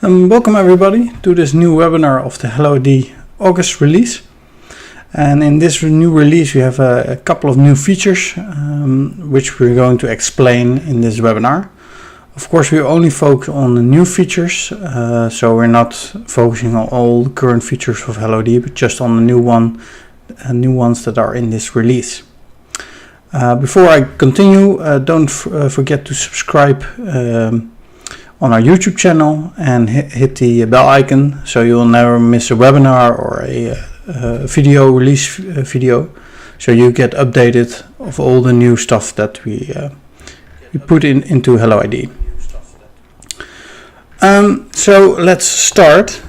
Welcome everybody to this new webinar of the HelloID August release. And in this new release we have a couple of new features which we're going to explain in this webinar. Of course we only focus on the new features, so we're not focusing on all the current features of HelloID, but just on the new ones that are in this release. Before I continue, don't forget to subscribe on our YouTube channel and hit the bell icon so you'll never miss a webinar or a video release video, so you get updated of all the new stuff that we put into HelloID. So let's start.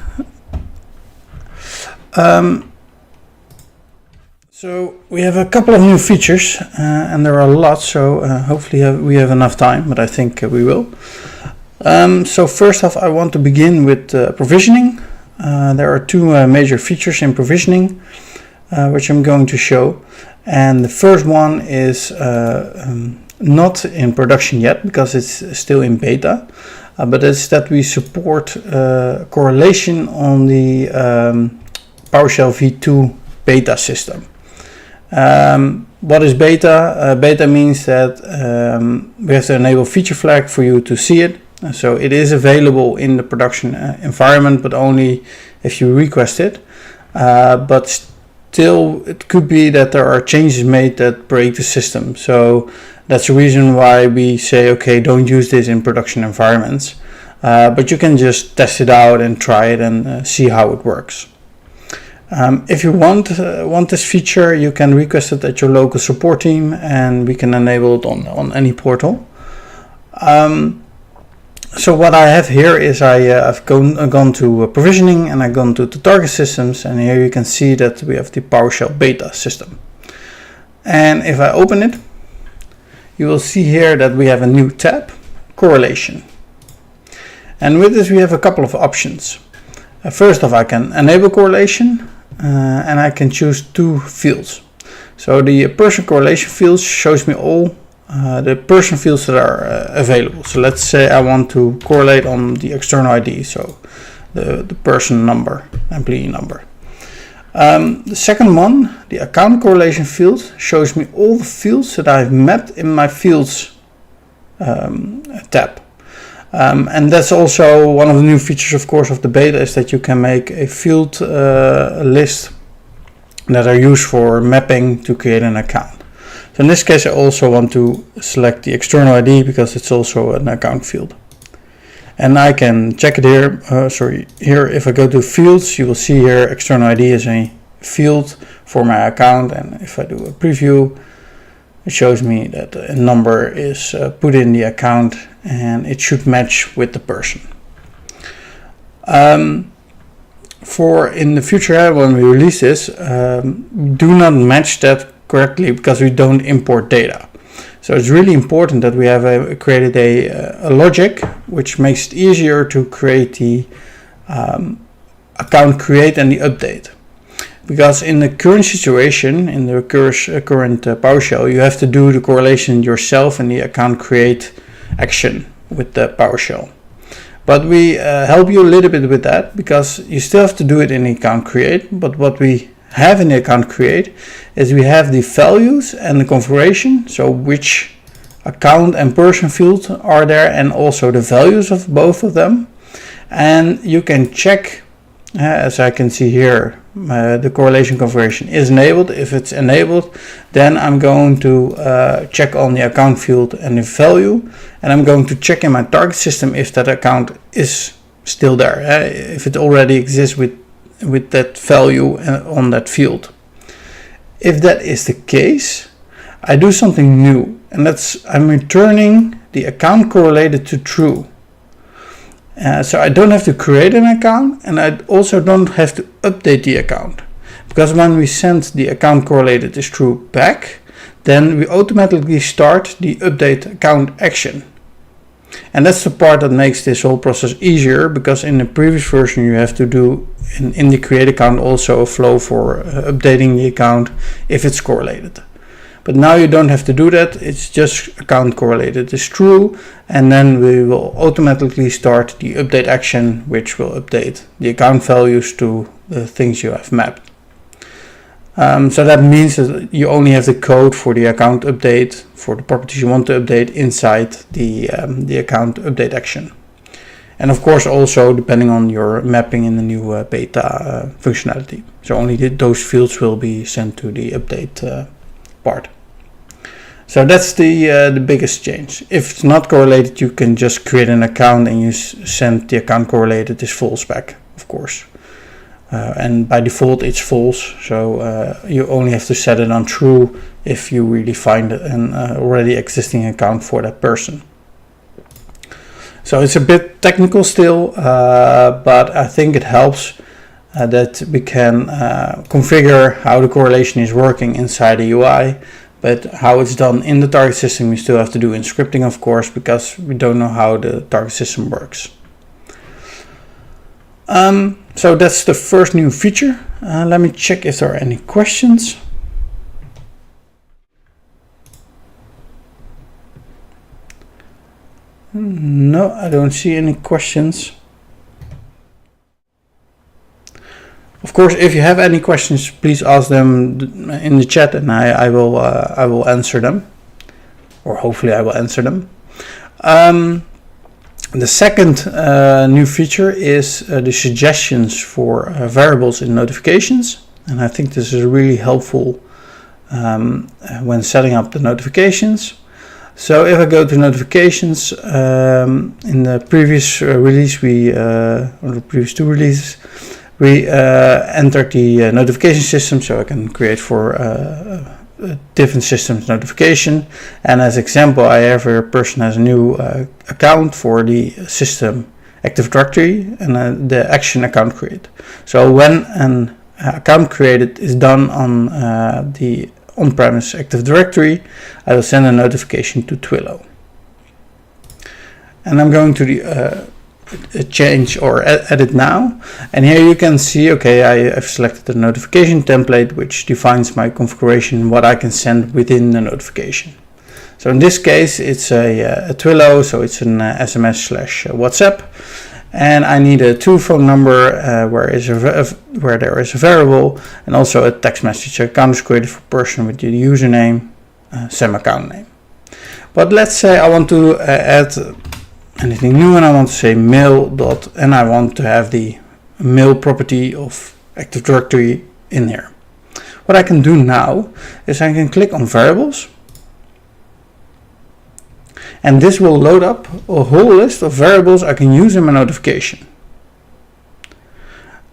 So we have a couple of new features and there are a lot, so hopefully we have enough time, but I think we will. So first off, I want to begin with provisioning. There are two major features in provisioning which I'm going to show, and the first one is not in production yet because it's still in beta, but it's that we support correlation on the PowerShell v2 beta system. What is beta? Beta means that we have to enable feature flag for you to see it. So it is available in the production environment, but only if you request it. But still, it could be that there are changes made that break the system. So that's the reason why we say, okay, don't use this in production environments. But you can just test it out and try it and see how it works. If you want this feature, you can request it at your local support team, and we can enable it on any portal. So what I have here is I've gone to provisioning, and I've gone to the target systems, and here you can see that we have the PowerShell beta system. And if I open it, you will see here that we have a new tab, correlation. And with this we have a couple of options. First off, I can enable correlation, and I can choose two fields. So the person correlation fields shows me all the person fields that are available. So let's say I want to correlate on the external ID, so the person number, employee number. The second one, the account correlation field, shows me all the fields that I've mapped in my fields tab. And that's also one of the new features, of course, of the beta, is that you can make a field list that are used for mapping to create an account. So in this case, I also want to select the external ID because it's also an account field. And I can check it here. Here, if I go to fields, you will see here external ID is a field for my account. And if I do a preview, it shows me that a number is put in the account and it should match with the person. For in the future, when we release this, do not match that correctly because we don't import data. So it's really important that we have created a logic which makes it easier to create the account create and the update. Because in the current situation, in the current PowerShell, you have to do the correlation yourself in the account create action with the PowerShell. But we help you a little bit with that, because you still have to do it in the account create. But what we have in the account create is we have the values and the configuration, so which account and person field are there, and also the values of both of them. And you can check, as I can see here, the correlation configuration is enabled. If it's enabled, then I'm going to check on the account field and the value, and I'm going to check in my target system if that account is still there, if it already exists with that value on that field. If that is the case, I do something new, and that's I'm returning the account correlated to true. So I don't have to create an account, and I also don't have to update the account, because when we send the account correlated is true back, then we automatically start the update account action. And that's the part that makes this whole process easier, because in the previous version you have to do in the create account also a flow for updating the account if it's correlated. But now you don't have to do that. It's just account correlated is true, and then we will automatically start the update action, which will update the account values to the things you have mapped. So that means that you only have the code for the account update for the properties you want to update inside the account update action. And of course also depending on your mapping in the new beta functionality. So only those fields will be sent to the update part. So that's the biggest change. If it's not correlated, you can just create an account and you send the account correlated is false back, of course. And by default it's false, so you only have to set it on true if you really find an already existing account for that person. So it's a bit technical still, but I think it helps that we can configure how the correlation is working inside the UI, but how it's done in the target system we still have to do in scripting, of course, because we don't know how the target system works. So that's the first new feature. Let me check if there are any questions. No, I don't see any questions. Of course, if you have any questions, please ask them in the chat, and I will answer them, or hopefully I will answer them. The second new feature is the suggestions for variables in notifications, and I think this is really helpful when setting up the notifications. So if I go to notifications, in the previous release, or the previous two releases, we entered the notification system, so I can create for different systems notification. And as example, I have a person has a new account for the system Active Directory and the action account create. So when an account created is done on the on-premise Active Directory, I will send a notification to Twilio. And I'm going to the change or edit now, and here you can see, okay, I've selected the notification template, which defines my configuration, what I can send within the notification. So in this case it's a Twilio, so it's an SMS/WhatsApp, and I need a phone number where there is a variable, and also a text message. Account is created for person with the username, same account name. But let's say I want to add anything new, and I want to say mail and I want to have the mail property of Active Directory in here. What I can do now is I can click on variables, and this will load up a whole list of variables I can use in my notification.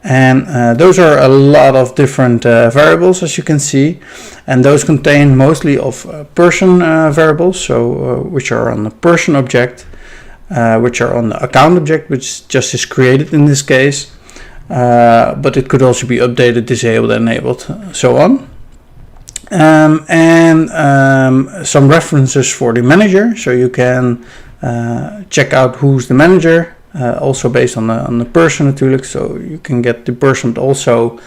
And those are a lot of different variables, as you can see, and those contain mostly of person variables, so which are on the person object, which are on the account object, which just is created in this case, but it could also be updated, disabled, enabled, so on. And some references for the manager, so you can check out who's the manager, also based on the person natuurlijk, so you can get the person, but also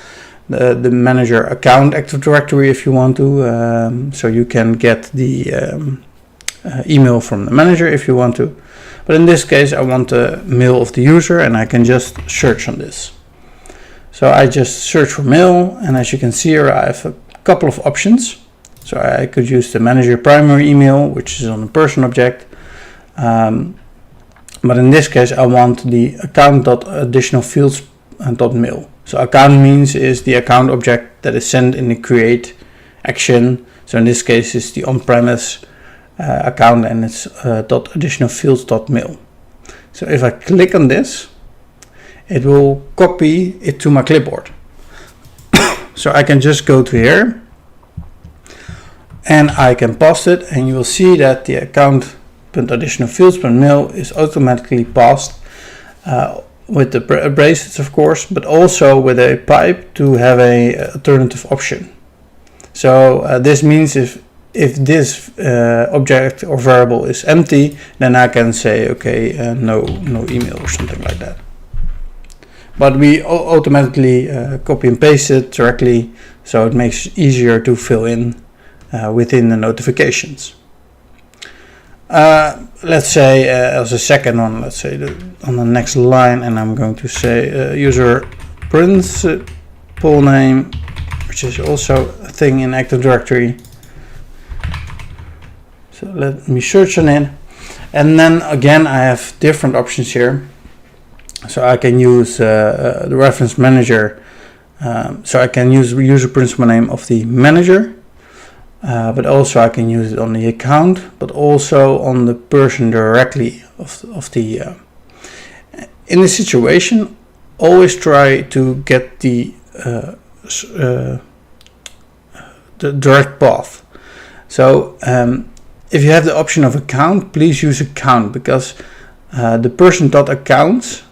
the manager account Active Directory if you want to, so you can get the email from the manager if you want to. But in this case I want the mail of the user, and I can just search on this. So I just search for mail, and as you can see here I have a couple of options. So I could use the manager primary email, which is on the person object, but in this case I want the account.additionalfields.mail. So account means is the account object that is sent in the create action. So in this case it's the on-premise account, and it's .additionalfields.mail. So if I click on this, it will copy it to my clipboard. So I can just go to here and I can paste it, and you will see that the account.additionalfields.mail is automatically passed with the bracelets, of course, but also with a pipe to have a alternative option. So this means if this object or variable is empty, then I can say okay, no email or something like that. But we automatically copy and paste it directly, so it makes it easier to fill in within the notifications. Let's say as a second one, let's say on the next line, and I'm going to say user principal name, which is also a thing in Active Directory. So let me search on it, and then again I have different options here. So I can use the reference manager, so I can use user principal name of the manager. But also I can use it on the account, but also on the person directly of the. In this situation, always try to get the direct path. So if you have the option of account, please use account, because the person.accounts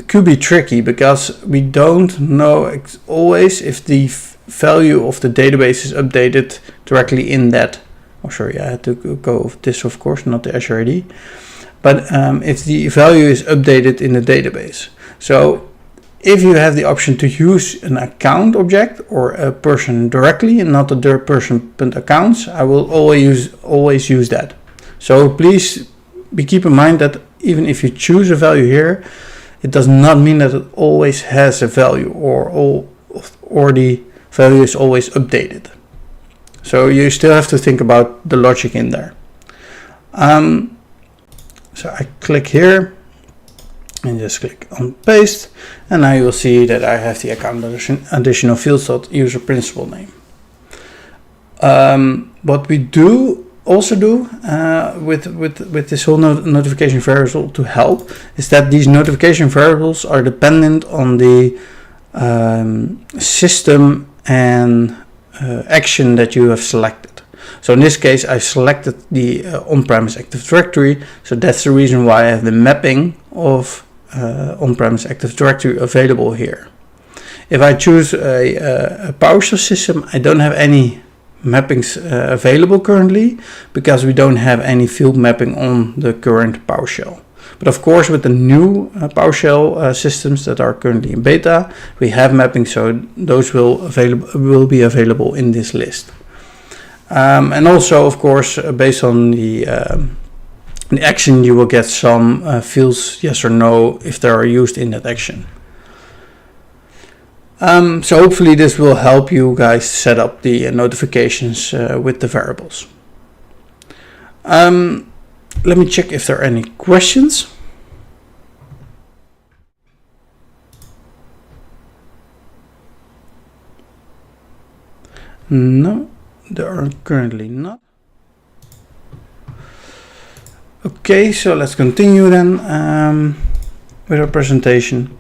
could be tricky, because we don't know always if the value of the database is updated directly in that. Oh, sorry, I had to go with this, of course, not the Azure ID. But if the value is updated in the database. So if you have the option to use an account object or a person directly and not the person.accounts, I will always use that. So please keep in mind that even if you choose a value here, it does not mean that it always has a value or the value is always updated. So you still have to think about the logic in there. So I click here and just click on paste, and now you will see that I have the account additional fields user principal name. What we also do with this whole notification variable to help is that these notification variables are dependent on the system and action that you have selected. So in this case, I selected the on-premise Active Directory, so that's the reason why I have the mapping of on-premise Active Directory available here. If I choose a PowerShell system, I don't have any mappings available currently, because we don't have any field mapping on the current PowerShell. But of course, with the new PowerShell systems that are currently in beta, we have mapping, so those will be available in this list. And also, of course, based on the action, you will get some fields, yes or no, if they are used in that action. So hopefully this will help you guys set up the notifications with the variables. Let me check if there are any questions. No, there are currently not. Okay, so let's continue then with our presentation.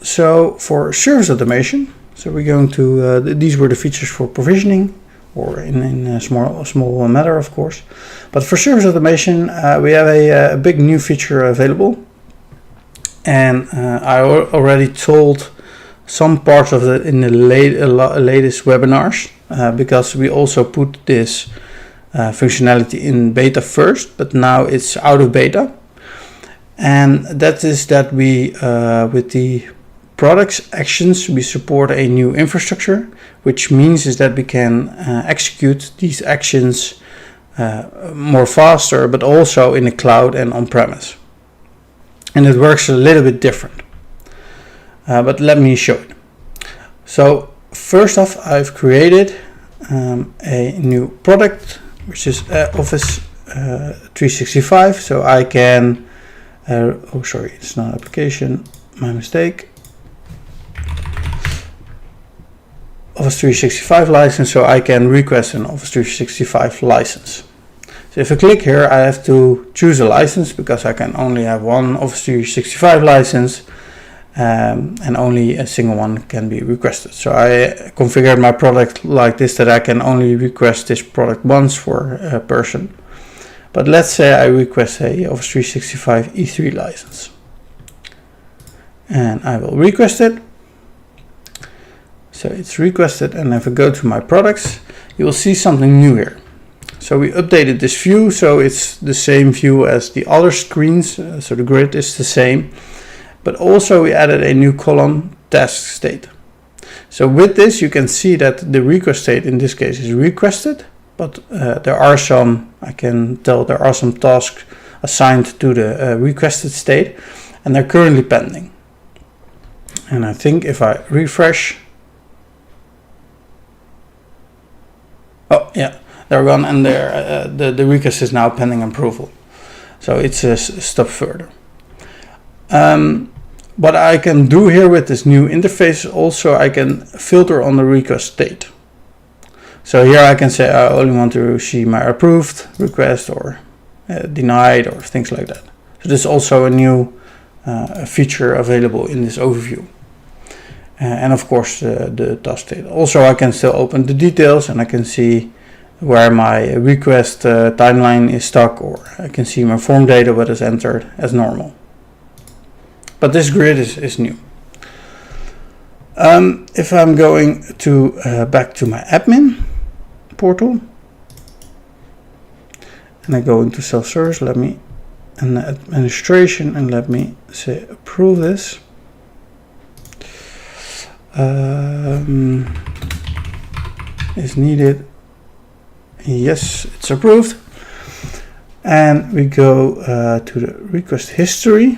So for service automation, so we're going to, these were the features for provisioning, or in a small matter, of course. But for service automation, we have a big new feature available. And I already told some parts of it in the latest webinars, because we also put this functionality in beta first, but now it's out of beta. And that is that we, with the products actions, we support a new infrastructure, which means is that we can execute these actions more faster, but also in the cloud and on-premise. And it works a little bit different. But let me show it. So first off, I've created a new product, which is Office 365. So I can, oh sorry, it's not application, my mistake. Office 365 license, so I can request an Office 365 license. So if I click here, I have to choose a license, because I can only have one Office 365 license, and only a single one can be requested. So I configured my product like this, that I can only request this product once for a person. But let's say I request a Office 365 E3 license, and I will request it. So it's requested, and if I go to my products, you will see something new here. So we updated this view, so it's the same view as the other screens, so the grid is the same. But also we added a new column, task state. So with this, you can see that the request state in this case is requested, but I can tell there are some tasks assigned to the requested state, and they're currently pending. And I think if I refresh, oh yeah, they're gone, and the request is now pending approval. So it's a step further. What I can do here with this new interface, also I can filter on the request state. So here I can say I only want to see my approved request or denied or things like that. So this is also a new feature available in this overview. And of course the task state. Also I can still open the details and I can see where my request timeline is stuck, or I can see my form data what is entered as normal. But this grid is new. If I'm going to back to my admin portal and I go into self-service, let me and administration, and let me say approve this. Is needed. Yes, it's approved. And we go to the request history.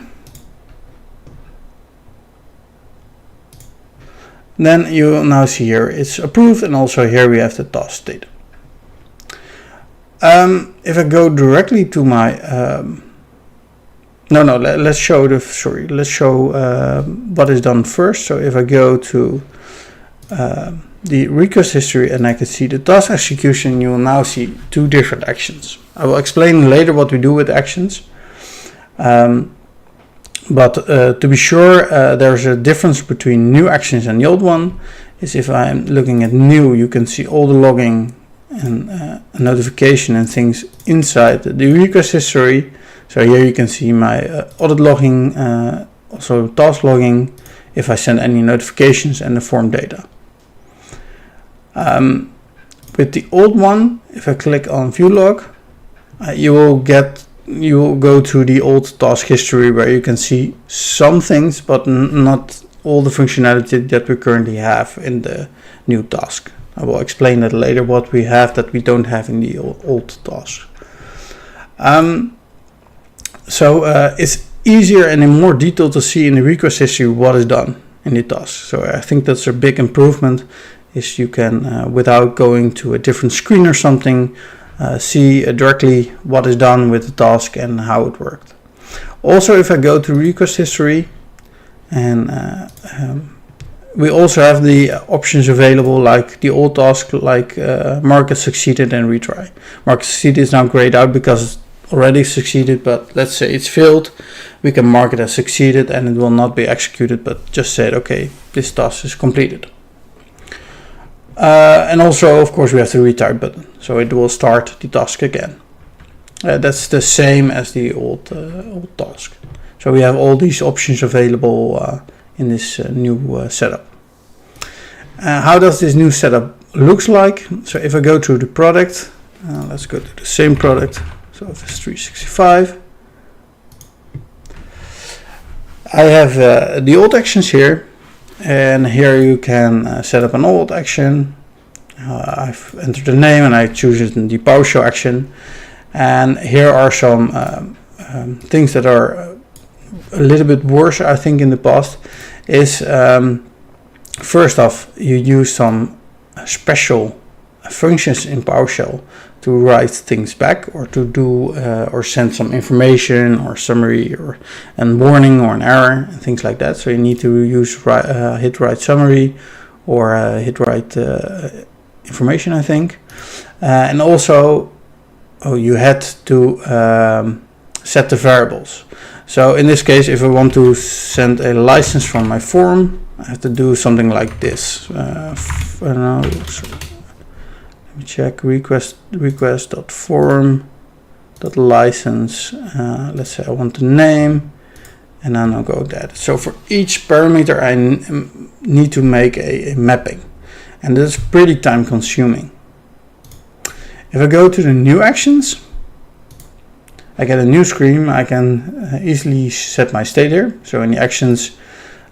Then you will now see here it's approved, and also here we have the task state. If I go directly to my let's show what is done first. So if I go to the request history and I can see the task execution, you will now see two different actions. I will explain later what we do with actions. But to be sure, there's a difference between new actions and the old one. Is if I'm looking at new, you can see all the logging and notification and things inside the request history. So here you can see my audit logging, also task logging, if I send any notifications, and the form data. With the old one, if I click on view log, you will go to the old task history where you can see some things, but not all the functionality that we currently have in the new task. I will explain that later, what we have that we don't have in the old task. So it's easier and in more detail to see in the request history what is done in the task. So I think that's a big improvement, is you can, without going to a different screen or something, see directly what is done with the task and how it worked. Also, if I go to request history, and we also have the options available like the old task, like mark as succeeded and retry. Mark as succeeded is now grayed out because it already succeeded, but let's say it's failed, we can mark it as succeeded and it will not be executed, but just said, okay, this task is completed. And also, of course, we have the retry button, so it will start the task again. That's the same as the old task. So we have all these options available in this new setup. How does this new setup looks like? So if I go to the product, let's go to the same product. So Office 365. I have the old actions here. And here you can set up an old action. I've entered the name and I choose it in the PowerShell action. And here are some things that are a little bit worse, I think, in the past. Is first off, you use some special functions in PowerShell to write things back, or to do or send some information or summary or a warning or an error and things like that. So you need to use hit write summary or hit write information, I think. And also you had to set the variables. So in this case, if I want to send a license from my form, I have to do something like this. Let me check request.form.license. Let's say I want the name, and then I'll go with that. So for each parameter, I need to make a mapping, and that's pretty time consuming. If I go to the new actions, I get a new screen. I can easily set my state here. So in the actions,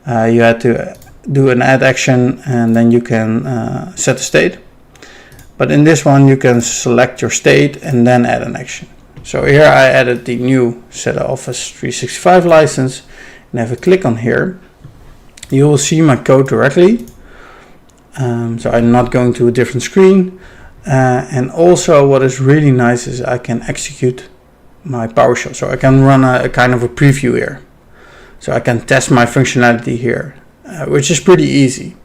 you had to do an add action, and then you can set the state. But in this one, you can select your state and then add an action. So here I added the new set of Office 365 license, and if I click on here, you will see my code directly. So I'm not going to a different screen. And also what is really nice is I can execute my PowerShell. So I can run a kind of a preview here. So I can test my functionality here, which is pretty easy.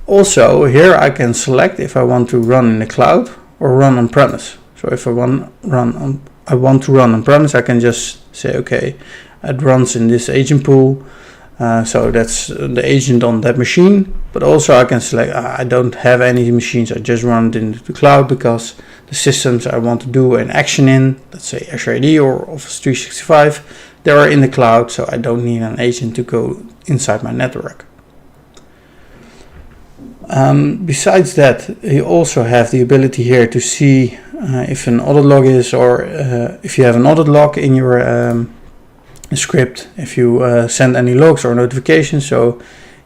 Also here I can select if I want to run in the cloud or run on premise. So if I want to run on premise, I can just say, okay, it runs in this agent pool. So that's the agent on that machine. But also I can select, I don't have any machines, I just run it into the cloud because the systems I want to do an action in, let's say HelloID or Office 365, they are in the cloud, so I don't need an agent to go inside my network. Besides that, you also have the ability here to see if an audit log is, or if you have an audit log in your script, if you send any logs or notifications. So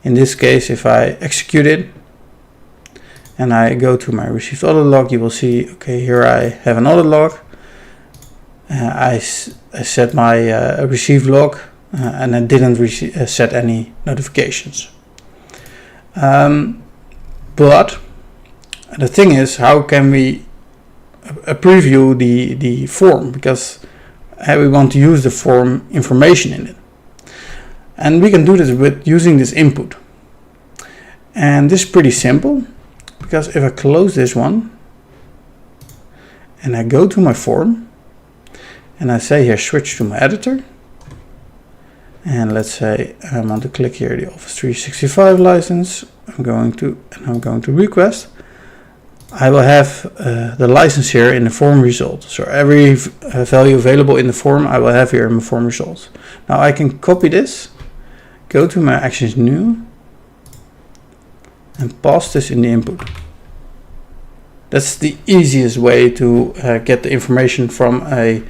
in this case, if I execute it and I go to my received audit log, you will see, okay, here I have an audit log. I set my received log and I didn't set any notifications. But the thing is, how can we preview the form? Because we want to use the form information in it. And we can do this with using this input. And this is pretty simple, because if I close this one and I go to my form and I say here switch to my editor, and let's say I want to click here the Office 365 license, I'm going to request, I will have the license here in the form result. So every value available in the form I will have here in the form results. Now I can copy this, go to my actions new, and paste this in the input. That's the easiest way to get the information from a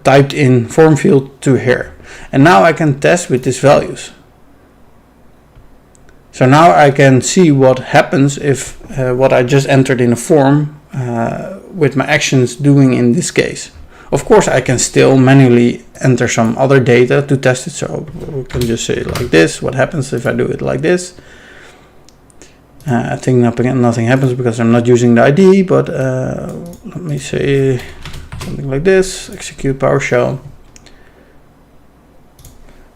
typed in form field to here. And now I can test with these values. So now I can see what happens if what I just entered in a form with my actions doing in this case. Of course, I can still manually enter some other data to test it. So we can just say like this, what happens if I do it like this? I think nothing happens because I'm not using the ID, but let me say something like this, execute PowerShell.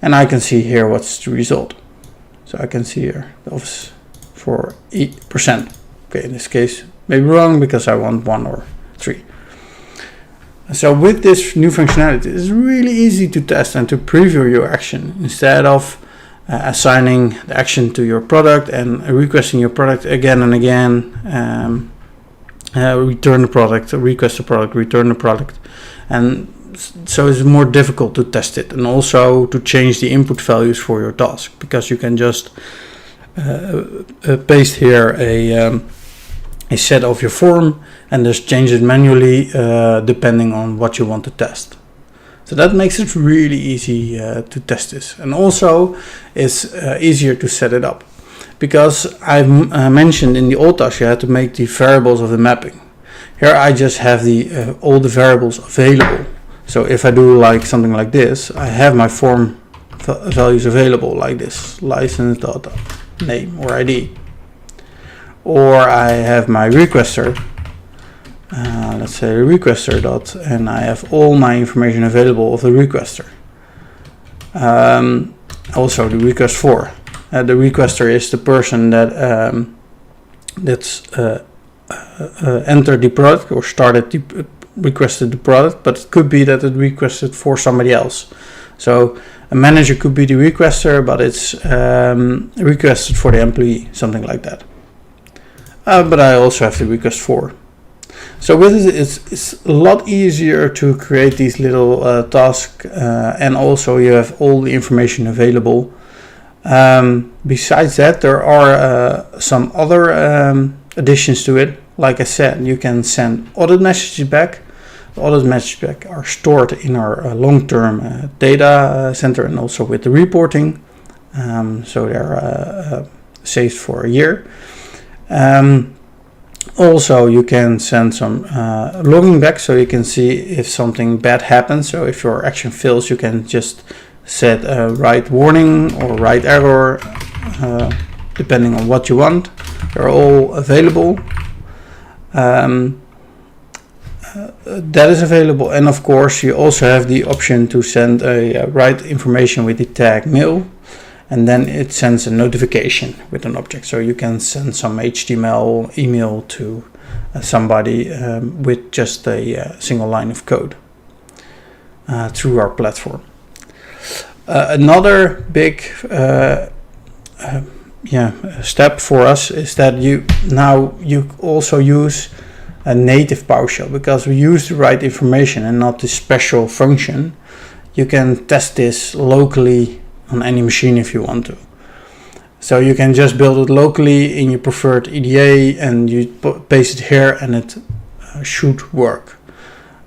And I can see here what's the result. So I can see here the Office for 8%. Okay, in this case, maybe wrong because I want 1 or 3. So with this new functionality, it's really easy to test and to preview your action instead of assigning the action to your product and requesting your product again and again. Return the product, request the product, return the product. And so it's more difficult to test it, and also to change the input values for your task, because you can just paste here a set of your form and just change it manually depending on what you want to test. So that makes it really easy to test this, and also it's easier to set it up, because I mentioned in the old task you had to make the variables of the mapping. Here I just have all the variables available. So if I do like something like this, I have my form values available like this, license.name or ID. Or I have my requester, let's say requester dot, and I have all my information available of the requester. Also the request for. The requester is the person that entered the product or requested the product, but it could be that it requested for somebody else. So a manager could be the requester, but it's requested for the employee, something like that. But I also have the request for. So with it, it's a lot easier to create these little tasks, and also you have all the information available. Besides that, there are some other additions to it. Like I said, you can send audit messages back. The audit messages back are stored in our long-term data center, and also with the reporting. so they're saved for a year. Also, you can send some logging back, so you can see if something bad happens. So if your action fails, you can just set a write warning or write error, depending on what you want. They're all available. That is available, and of course you also have the option to send a write information with the tag mail, and then it sends a notification with an object. So you can send some HTML email to somebody with just a single line of code through our platform. Another big step for us is that you also use a native PowerShell, because we use the right information and not the special function. You can test this locally on any machine if you want to. So you can just build it locally in your preferred EDA and you paste it here, and it should work.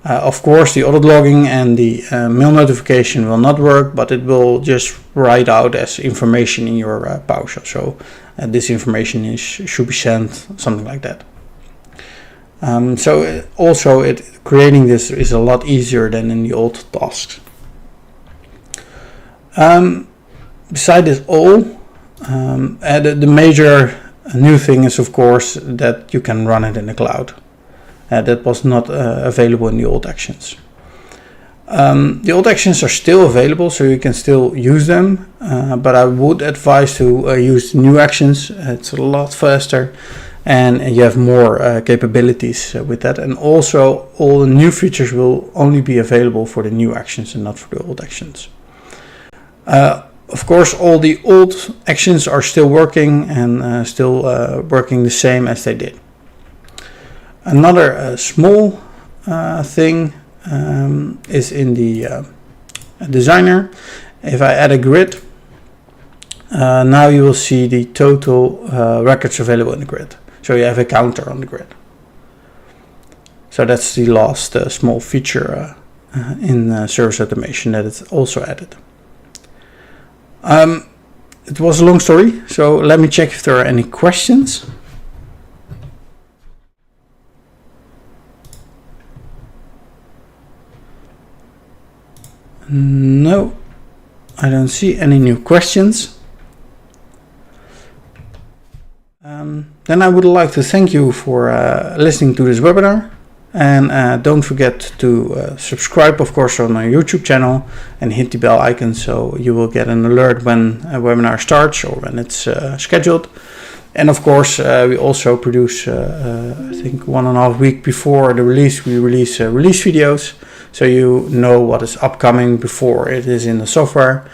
Of course, the audit logging and the mail notification will not work, but it will just write out as information in your PowerShell. So this information should be sent, something like that. Creating this is a lot easier than in the old tasks. Beside this all, the major new thing is, of course, that you can run it in the cloud. That was not available in the old actions. The old actions are still available, so you can still use them, but I would advise to use new actions. It's a lot faster, and you have more capabilities with that. And also, all the new features will only be available for the new actions and not for the old actions. Of course, all the old actions are still working and still working the same as they did. Another small thing is in the designer. If I add a grid, now you will see the total records available in the grid. So you have a counter on the grid. So that's the last small feature in service automation that is also added. It was a long story, so let me check if there are any questions. No, I don't see any new questions. Then I would like to thank you for listening to this webinar, and don't forget to subscribe, of course, on our YouTube channel, and hit the bell icon so you will get an alert when a webinar starts or when it's scheduled. And of course, we also produce, I think 1.5 weeks before the release, we release release videos, so you know what is upcoming before it is in the software.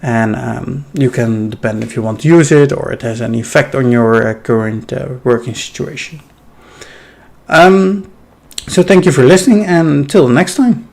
And you can depend if you want to use it or it has any effect on your current working situation. So thank you for listening, and until next time.